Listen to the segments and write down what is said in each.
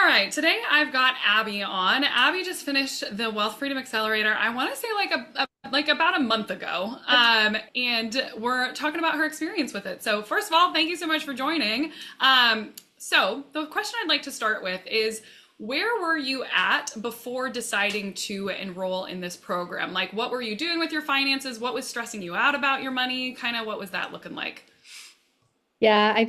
right, today I've got Abby on. Abby just finished the Wealth Freedom Accelerator. I want to say like about a month ago, and we're talking about her experience with it. So first of all, thank you so much for joining. So the question I'd like to start with is, where were you at before deciding to enroll in this program? Like, what were you doing with your finances? What was stressing you out about your money? Kind of what was that looking like? Yeah, I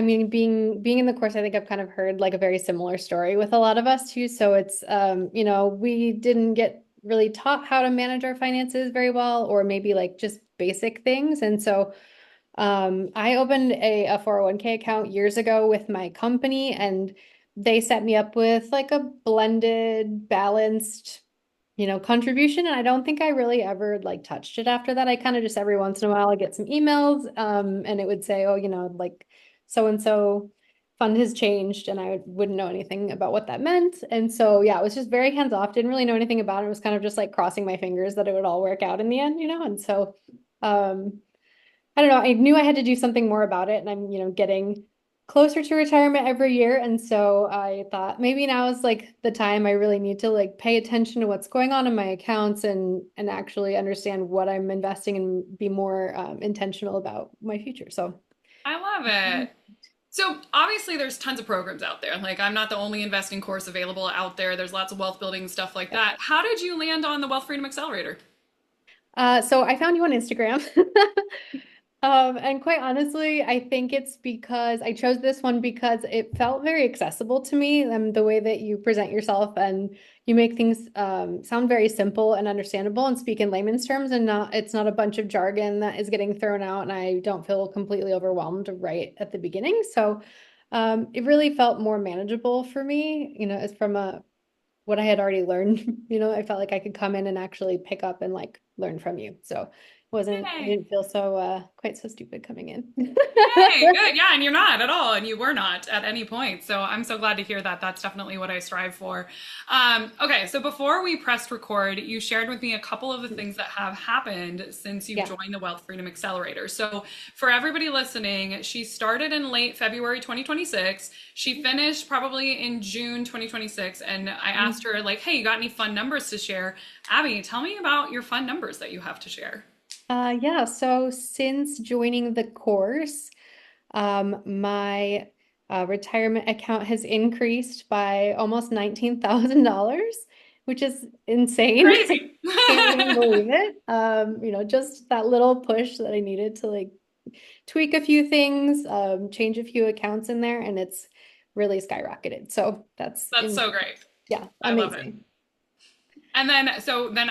mean, being in the course, I think I've kind of heard like a very similar story with a lot of us too. So it's we didn't get really taught how to manage our finances very well, or maybe like just basic things. And so I opened a 401k account years ago with my company, and they set me up with like a blended, balanced contribution. And I don't think I really ever like touched it after that. I kind of just every once in a while I get some emails, and it would say, oh, like so and so fund has changed, and I wouldn't know anything about what that meant. And so yeah, it was just very hands off, didn't really know anything about it. It was kind of just like crossing my fingers that it would all work out in the end. And so um I don't know. I knew I had to do something more about it, and I'm, getting closer to retirement every year. And so I thought maybe now is like the time I really need to like pay attention to what's going on in my accounts and actually understand what I'm investing and be more intentional about my future. So I love it. So obviously there's tons of programs out there. Like I'm not the only investing course available out there. There's lots of wealth building stuff like that. How did you land on the Wealth Freedom Accelerator? so I found you on Instagram. And quite honestly, I think it's because I chose this one because it felt very accessible to me, the way that you present yourself and you make things sound very simple and understandable and speak in layman's terms, and it's not a bunch of jargon that is getting thrown out, and I don't feel completely overwhelmed right at the beginning. So it really felt more manageable for me, as from what I had already learned. I felt like I could come in and actually pick up and like learn from you. So I Yay. didn't feel so quite so stupid coming in. Yay, good. Yeah, and you're not at all, and you were not at any point. So I'm so glad to hear that. That's definitely what I strive for. Okay, so before we pressed record, you shared with me a couple of the things that have happened since you've Yeah. joined the Wealth Freedom Accelerator. So for everybody listening, she started in late February 2026. She finished probably in June 2026, and I asked her like, "Hey, you got any fun numbers to share?" Abby, tell me about your fun numbers that you have to share. Yeah, so since joining the course, my retirement account has increased by almost $19,000, which is insane. I Crazy. can't even believe it. Just that little push that I needed to like tweak a few things, change a few accounts in there, and it's really skyrocketed. So That's so great. yeah, I love it. amazing. And then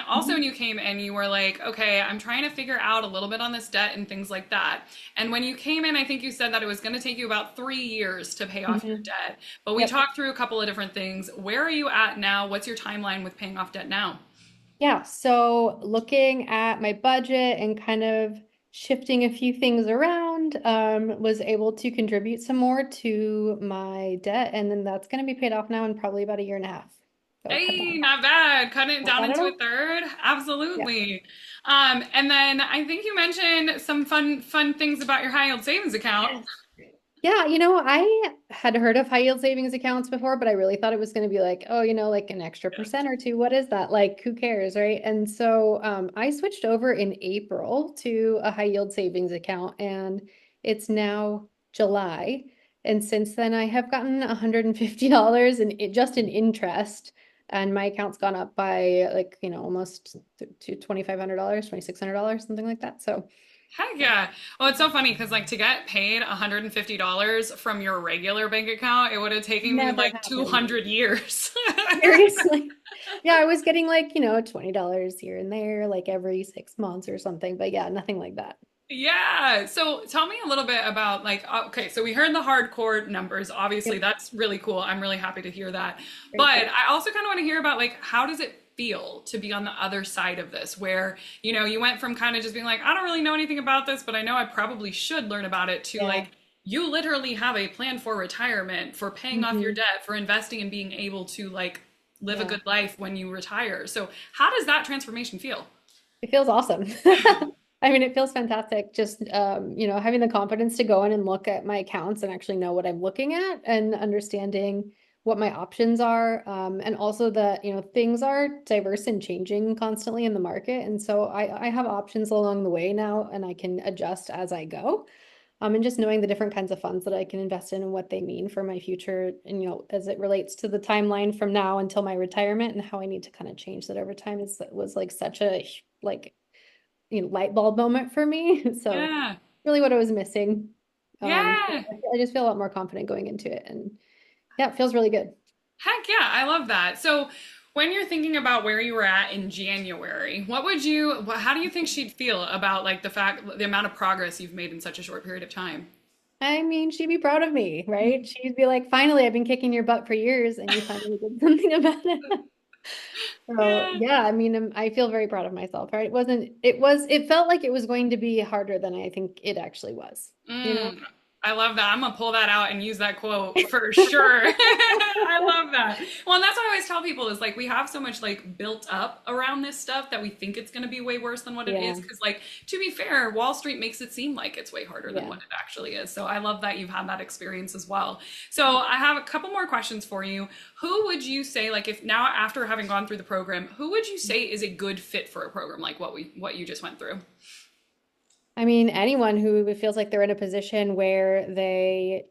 also when Mhm. you came in, you were like, okay, I'm trying to figure out a little bit on this debt and things like that. And when you came in, I think you said that it was going to take you about 3 years to pay off your Mhm. debt. But we Yep. talked through a couple of different things. Where are you at now? What's your timeline with paying off debt now? Yeah, so looking at my budget and kind of shifting a few things around, was able to contribute some more to my debt, and then that's going to be paid off now in probably about a year and a half. So cut that in Hey, half. not bad. Cutting it Not down bad at into a all. third. Yeah. Absolutely. And then I think you mentioned some fun things about your high yield savings account. Yeah, I had heard of high yield savings accounts before, but I really thought it was going to be like, oh, like an extra percent or two. What is that? Like, who cares, right? And so I switched over in April to a high yield savings account, and it's now July. And since then, I have gotten $150 just in interest, and my account's gone up by like, almost to $2,500, $2,600, something like that. So Heck yeah. Well, it's so funny because like to get paid $150 from your regular bank account, it would have taken me never like happened. 200 years. Seriously. Yeah, I was getting like, $20 here and there, like every 6 months or something. But yeah, nothing like that. Yeah. So tell me a little bit about like, okay, so we heard the hardcore numbers. Obviously, Yep. that's really cool. I'm really happy to hear that. Great. But Thanks. I also kind of want to hear about like, how does it feel to be on the other side of this, where, you went from kind of just being like, I don't really know anything about this, but I know I probably should learn about it, to Yeah. like, you literally have a plan for retirement, for paying off your Hmm. debt, for investing and being able to like live a Yeah. good life when you retire. So how does that transformation feel? It feels awesome. I mean, it feels fantastic just having the confidence to go in and look at my accounts and actually know what I'm looking at and understanding what my options are, and also that, things are diverse and changing constantly in the market. And so I have options along the way now, and I can adjust as I go. And just knowing the different kinds of funds that I can invest in and what they mean for my future, and as it relates to the timeline from now until my retirement and how I need to kind of change that over time was like such a like light bulb moment for me. So Yeah. really what I was missing. Yeah. I just feel a lot more confident going into it, and yeah, it feels really good. Heck yeah, I love that. So, when you're thinking about where you were at in January, how do you think she'd feel about like the amount of progress you've made in such a short period of time? I mean, she'd be proud of me, right? She'd be like, finally, I've been kicking your butt for years and you finally did something about it. So Yeah. yeah, I mean, I feel very proud of myself, right? It felt like it was going to be harder than I think it actually was, you know? Mm, I love that. I'm gonna pull that out and use that quote for sure. I love that. Well, and that's what I always tell people is like we have so much like built up around this stuff that we think it's gonna be way worse than what it is. Yeah, Because like to be fair, Wall Street makes it seem like it's way harder than yeah. what it actually is. So I love that you've had that experience as well. So I have a couple more questions for you. Who would you say like if now after having gone through the program, who would you say is a good fit for a program like what you just went through? I mean, anyone who feels like they're in a position where they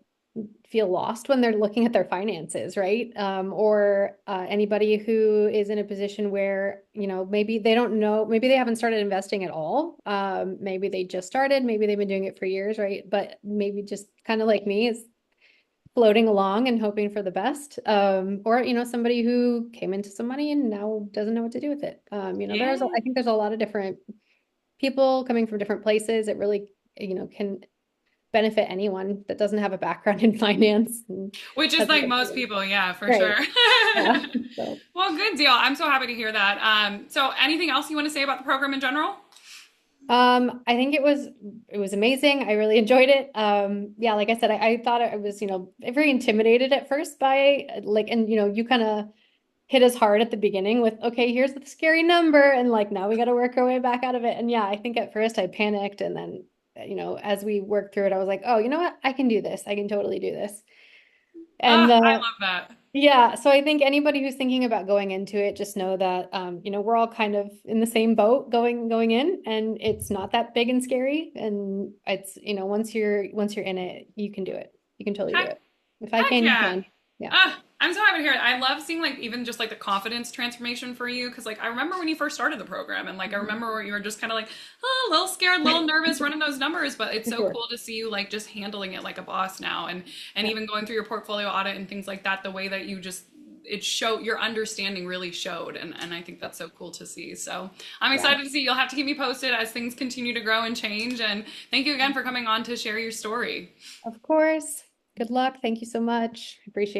feel lost when they're looking at their finances, right? Or anybody who is in a position where, maybe they don't know, maybe they haven't started investing at all. Maybe they just started, maybe they've been doing it for years, right? But maybe just kind of like me is floating along and hoping for the best. Or, somebody who came into some money and now doesn't know what to do with it. Yeah. I think there's a lot of different people coming from different places. It really, can benefit anyone that doesn't have a background in finance and Which is hasn't like been most through it. people, yeah, for Right. sure. Yeah. So, Well, good deal. I'm so happy to hear that. So anything else you want to say about the program in general? I think it was amazing. I really enjoyed it. Yeah, like I said, I thought I was, very intimidated at first by like, and you kind of hit us hard at the beginning with, okay, here's the scary number, and like now we got to work our way back out of it. And yeah, I think at first I panicked, and then, as we worked through it, I was like, oh, you know what? I can do this. I can totally do this. And I love that. yeah, so I think anybody who's thinking about going into it, just know that we're all kind of in the same boat going in, and it's not that big and scary. And it's, once you're in it, you can do it. You can totally do Heck, it. If I heck can, you yeah. can. Yeah. I'm so happy to hear it. I love seeing like even just like the confidence transformation for you because like I remember when you first started the program and like I Mhm. remember where you were just kind of like oh, a little scared, a little nervous running those numbers, but it's For so sure. cool to see you like just handling it like a boss now and Yeah. even going through your portfolio audit and things like that. The way that you just it showed your understanding really showed and I think that's so cool to see. So I'm Yeah. excited to see. You'll have to keep me posted as things continue to grow and change. And thank you again for coming on to share your story. Of course. Good luck. Thank you so much. Appreciate you.